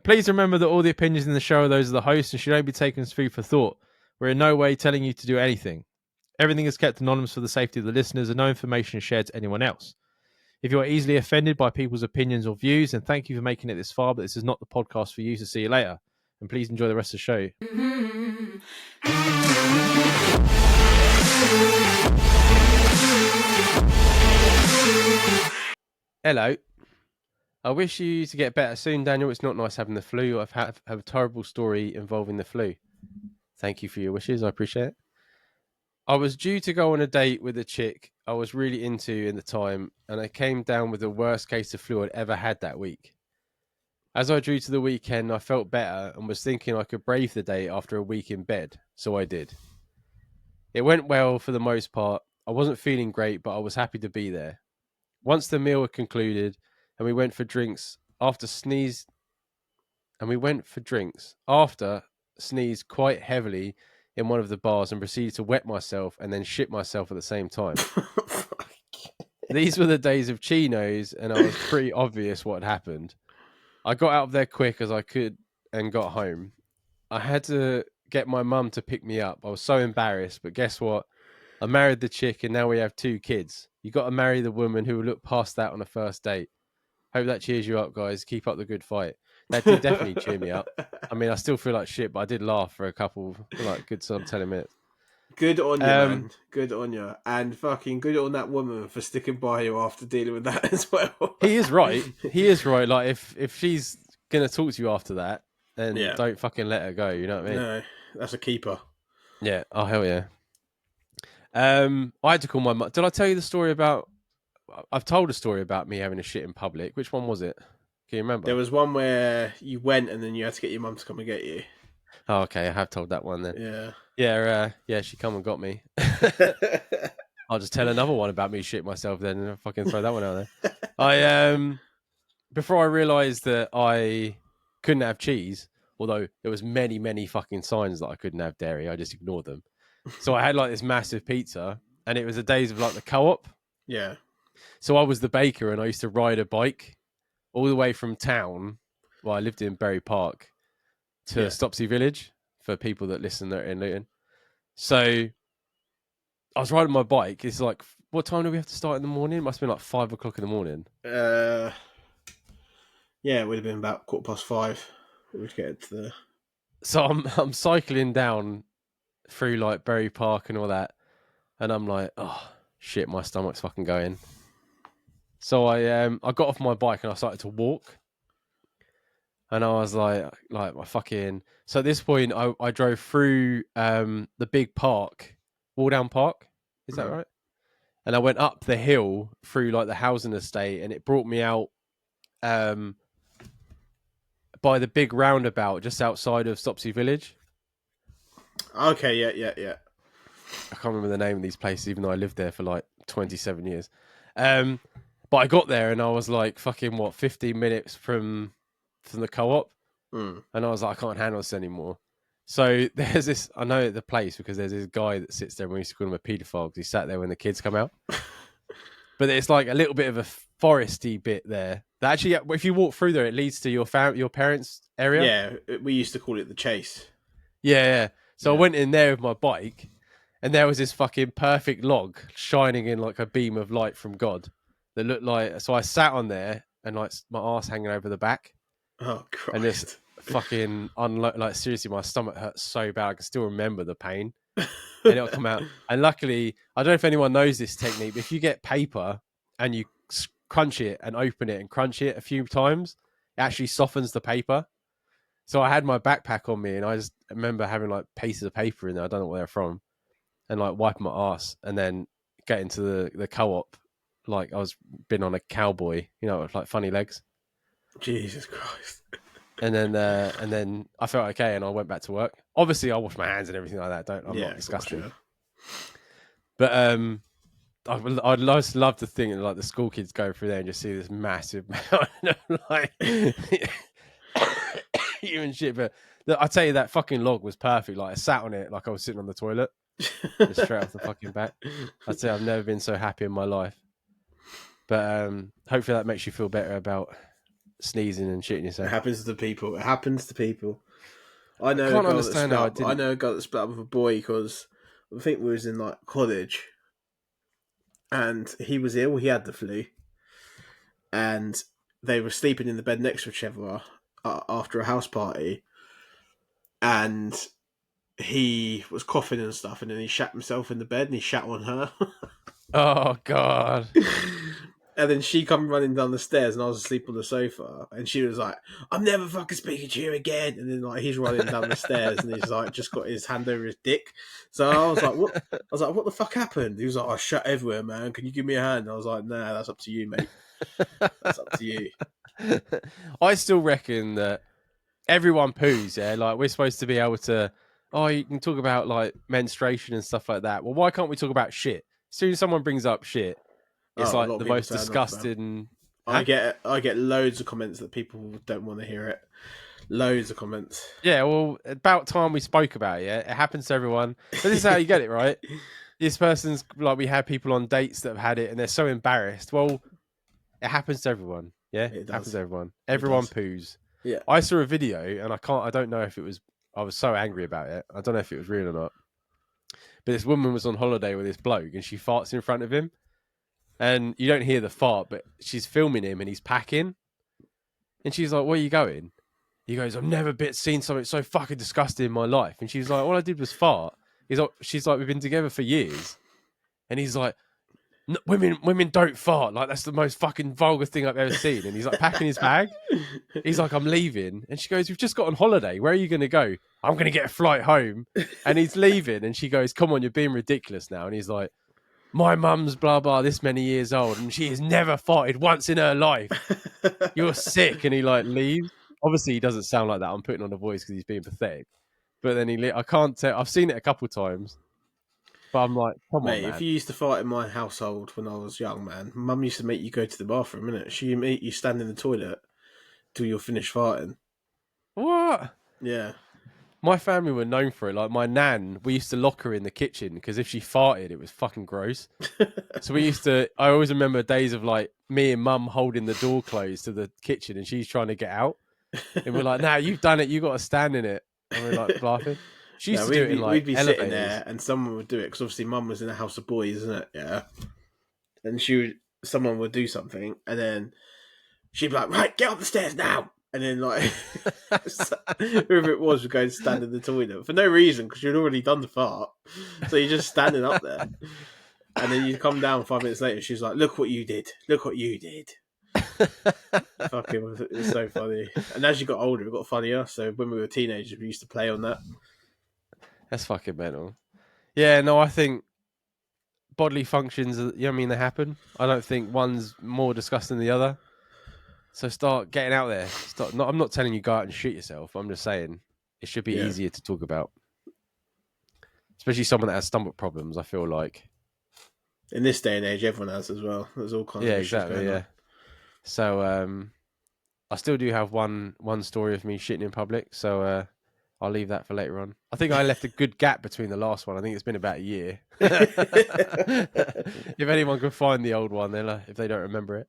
Please remember that all the opinions in the show are those of the host and should only be taken as food for thought. We're in no way telling you to do anything. Everything is kept anonymous for the safety of the listeners and no information is shared to anyone else. If you are easily offended by people's opinions or views, then thank you for making it this far, but this is not the podcast for you, so see you later. And please enjoy the rest of the show. Hello. I wish you to get better soon, Daniel. It's not nice having the flu. Have a terrible story involving the flu. Thank you for your wishes. I appreciate it. I was due to go on a date with a chick I was really into in the time, and I came down with the worst case of flu I'd ever had that week. As I drew to the weekend, I felt better and was thinking I could brave the day after a week in bed, so I did. It went well for the most part. I wasn't feeling great, but I was happy to be there. Once the meal had concluded, and we went for drinks, after sneezed quite heavily in one of the bars and proceeded to wet myself and then shit myself at the same time. These were the days of chinos, and I was pretty obvious what had happened. I got out of there quick as I could and got home. I had to get my mum to pick me up. I was so embarrassed, but guess what? I married the chick and now we have 2 kids. You got to marry the woman who will look past that on a first date. Hope that cheers you up, guys. Keep up the good fight. That did definitely cheer me up. I mean, I still feel like shit, but I did laugh for a couple, good 10 minutes. Good on you, man. Good on you. And fucking good on that woman for sticking by you after dealing with that as well. He is right. He is right. Like, if she's going to talk to you after that, then don't fucking let her go. You know what I mean? No, that's a keeper. Yeah. Oh, hell yeah. I had to call my mum. Did I tell you the story about... I've told a story about me having a shit in public. Which one was it? Can you remember? There was one where you went and then you had to get your mum to come and get you. Oh, okay. I have told that one then. Yeah. Yeah, she come and got me. I'll just tell another one about me shit myself then and fucking throw that one out there. Before I realised that I couldn't have cheese, although there was many, many fucking signs that I couldn't have dairy, I just ignored them. So I had like this massive pizza, and it was the days of like the co-op. Yeah. So I was the baker, and I used to ride a bike all the way from town. Well, I lived in Berry Park to Stopsy Village for people that listen that are in Luton. So I was riding my bike. It's like, what time do we have to start in the morning? It must have been like 5 o'clock in the morning. Yeah, it would have been about 5:15. We'd get to the... So I'm cycling down through like Berry Park and all that, and I'm like, oh shit, my stomach's fucking going. So I got off my bike and I started to walk, and I was like my fucking. So at this point, I drove through the big park, Waldown Park. Is that right? And I went up the hill through like the housing estate, and it brought me out by the big roundabout just outside of Stopsy Village. Okay, yeah. I can't remember the name of these places, even though I lived there for like 27 years. But I got there and I was like, fucking 15 minutes from the co-op. And I was like, I can't handle this anymore. So there's this, I know the place because there's this guy that sits there, and we used to call him a paedophile because he sat there when the kids come out. But it's like a little bit of a foresty bit there. That actually, if you walk through there, it leads to your parents' area. Yeah, we used to call it the Chase. Yeah. So I went in there with my bike, and there was this fucking perfect log shining in like a beam of light from God that looked like. So I sat on there and like my arse hanging over the back. Oh Christ! And this fucking like seriously, my stomach hurt so bad. I can still remember the pain. And it'll come out. And luckily, I don't know if anyone knows this technique, but if you get paper and you crunch it and open it and crunch it a few times, it actually softens the paper. So I had my backpack on me, and I just remember having like pieces of paper in there. I don't know where they're from, and like wiping my ass, and then getting to the co-op like I was been on a cowboy, with like funny legs. Jesus Christ! And then I felt okay, and I went back to work. Obviously, I washed my hands and everything like that. I'm not disgusting. Course, But I'd love to think that like the school kids go through there and just see this massive mountain of like human shit. But I tell you, that fucking log was perfect. Like I sat on it like I was sitting on the toilet, just straight off the fucking back. I'd say I've never been so happy in my life. But hopefully that makes you feel better about sneezing and shitting It yourself. happens to people. It happens to people. I I know a can't girl that understand split how I up. I didn't. know a girl that split up with a boy because I think we was in like college, and he was ill. He had the flu, and they were sleeping in the bed next to each other after a house party, and he was coughing and stuff, and then he shat himself in the bed and he shat on her. Oh God. And then she come running down the stairs, and I was asleep on the sofa, and she was like, "I'm never fucking speaking to you again." And then like he's running down the stairs, and he's like just got his hand over his dick. So I was like, "What?" I was like, "What the fuck happened?" He was like, "I shut everywhere, man. Can you give me a hand?" And I was like, "Nah, that's up to you, mate. That's up to you." I still reckon that everyone poos, yeah. Like we're supposed to be able to. Oh, you can talk about like menstruation and stuff like that. Well, why can't we talk about shit? As soon as someone brings up shit, it's Oh, a like lot of the people most turn off, man. disgusting. I Huh? get loads of comments that people don't want to hear it. Loads of comments. Yeah. Well, about time we spoke about it. Yeah, it happens to everyone. But this is how you get it, right? This person's like we have people on dates that have had it and they're so embarrassed. Well, it happens to everyone. Yeah, It it happens does. to everyone. It Everyone does. poos. Yeah. I saw a video and I don't know if it was. I was so angry about it. I don't know if it was real or not. But this woman was on holiday with this bloke and she farts in front of him. And you don't hear the fart, but she's filming him and he's packing. And she's like, "Where are you going?" He goes, "I've never seen something so fucking disgusting in my life." And she's like, "All I did was fart." She's like, "We've been together for years." And he's like, women don't fart. Like that's the most fucking vulgar thing I've ever seen. And he's like packing his bag. He's like, "I'm leaving." And she goes, "We've just got on holiday. Where are you going to go?" "I'm going to get a flight home." And he's leaving. And she goes, "Come on, you're being ridiculous now." And he's like, "My mum's blah, blah, this many years old. And she has never farted once in her life. You're sick." And he like leaves. Obviously, he doesn't sound like that. I'm putting on a voice because he's being pathetic. But then I can't tell. I've seen it a couple of times. But I'm like, come on, Mate, if man. you used to fart in my household when I was young, man, Mum used to make you go to the bathroom, innit? She made you stand in the toilet till you're finished farting. What? Yeah. My family were known for it. Like my nan, we used to lock her in the kitchen because if she farted, it was fucking gross. So we used to. I always remember days of like me and mum holding the door closed to the kitchen, and she's trying to get out, and we're like, "Nah, you've done it. You got to stand in it." And we're like laughing. She used No, to do it in like we'd be sitting elevators. there, and someone would do it because obviously Mum was in a house of boys, isn't it? Yeah. And someone would do something, and then she'd be like, "Right, get up the stairs now." And then like whoever it was would go and stand in the toilet for no reason because you'd already done the fart, so you're just standing up there. And then you come down 5 minutes later. She's like, "Look what you did! Look what you did!" Fucking, it was so funny. And as you got older, it got funnier. So when we were teenagers, we used to play on that. That's fucking mental. Yeah, no, I think bodily functions. You know what I mean? They happen. I don't think one's more disgusting than the other. So start getting out there. I'm not telling you go out and shoot yourself. I'm just saying it should be Yeah. easier to talk about, especially someone that has stomach problems. I feel like. In this day and age, everyone has as well. There's all kinds Yeah, of issues exactly. going on. Yeah. So I still do have one story of me shitting in public. So I'll leave that for later on. I think I left a good gap between the last one. I think it's been about a year. If anyone can find the old one, they'll if they don't remember it.